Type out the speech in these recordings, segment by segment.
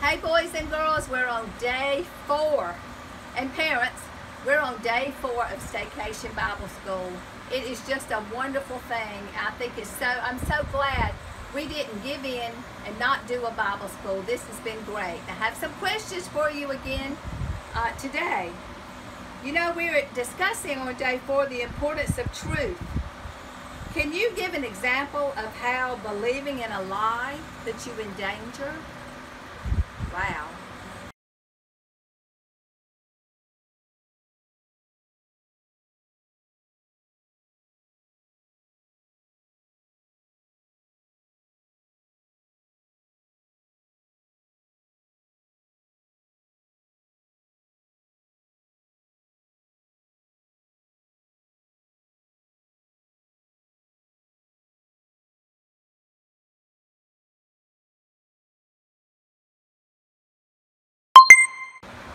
Hey boys and girls, we're on day 4. And parents, we're on day 4 of Staycation Bible School. It is just a wonderful thing. I'm so glad we didn't give in and not do a Bible school. This has been great. I have some questions for you again today. You know, we're discussing on day 4 the importance of truth. Can you give an example of how believing in a lie puts you in danger? Wow.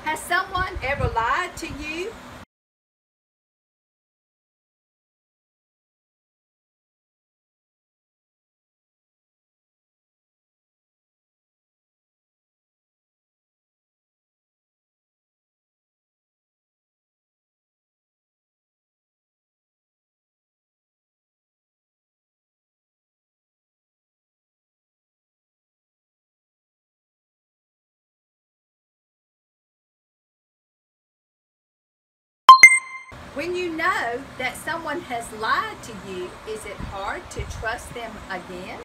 Has someone ever lied to you? When you know that someone has lied to you, is it hard to trust them again?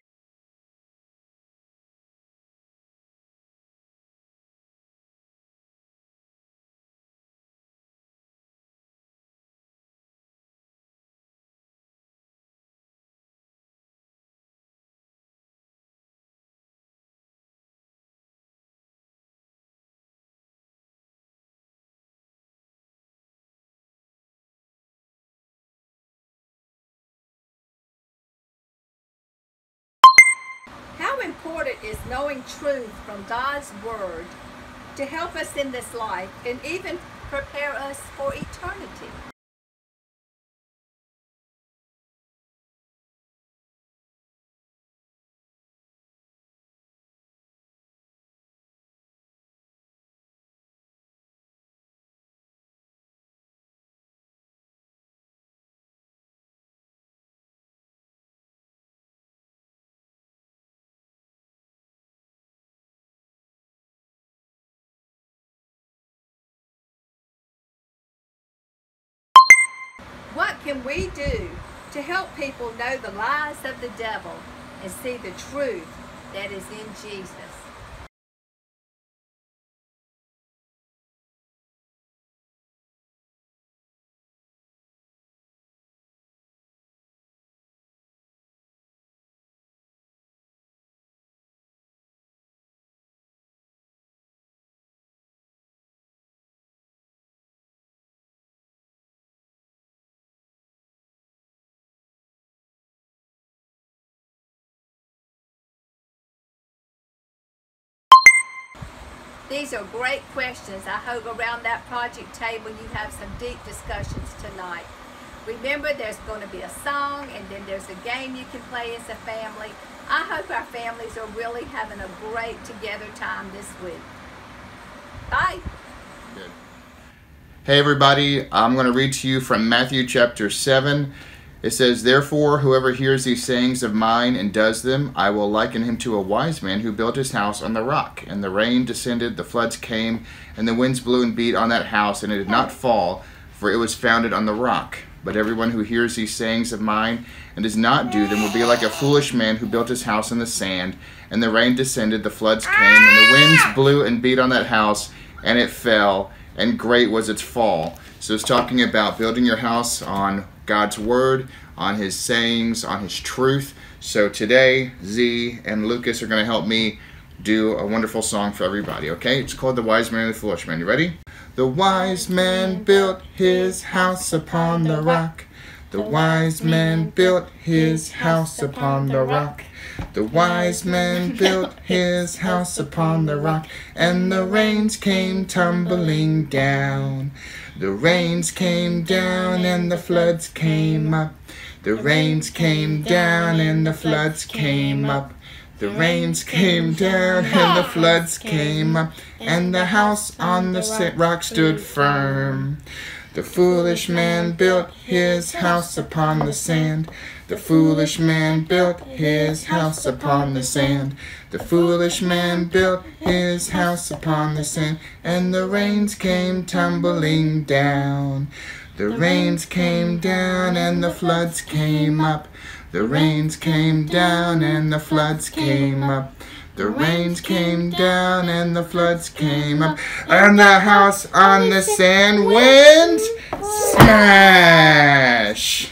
How important is knowing truth from God's Word to help us in this life and even prepare us for eternity? What can we do to help people know the lies of the devil and see the truth that is in Jesus? These are great questions. I hope around that project table you have some deep discussions tonight. Remember, there's going to be a song and then there's a game you can play as a family. I hope our families are really having a great together time this week. Bye. Good. Hey everybody, I'm going to read to you from Matthew chapter 7. It says, "Therefore, whoever hears these sayings of mine and does them, I will liken him to a wise man who built his house on the rock. And the rain descended, the floods came, and the winds blew and beat on that house, and it did not fall, for it was founded on the rock. But everyone who hears these sayings of mine and does not do them will be like a foolish man who built his house on the sand. And the rain descended, the floods came, and the winds blew and beat on that house, and it fell, and great was its fall." So it's talking about building your house on God's Word, on His sayings, on His truth. So today, Z and Lucas are going to help me do a wonderful song for everybody, okay? It's called The Wise Man and the Foolish Man. You ready? The wise man built his house upon the rock. The wise man built his house upon the rock. The wise man built his house upon the rock, and the rains came tumbling down. The rains came down and the floods came up. The rains came down and the floods came up. The rains came down and the floods came up, and the house on the rock stood firm. The foolish man built his house upon the sand. The foolish man built his house upon the sand. The foolish man built his house upon the sand, and the rains came tumbling down. The rains came down and the floods came up. The rains came down and the floods came up. The rains came down and the floods came up, and the house on the sand went smash!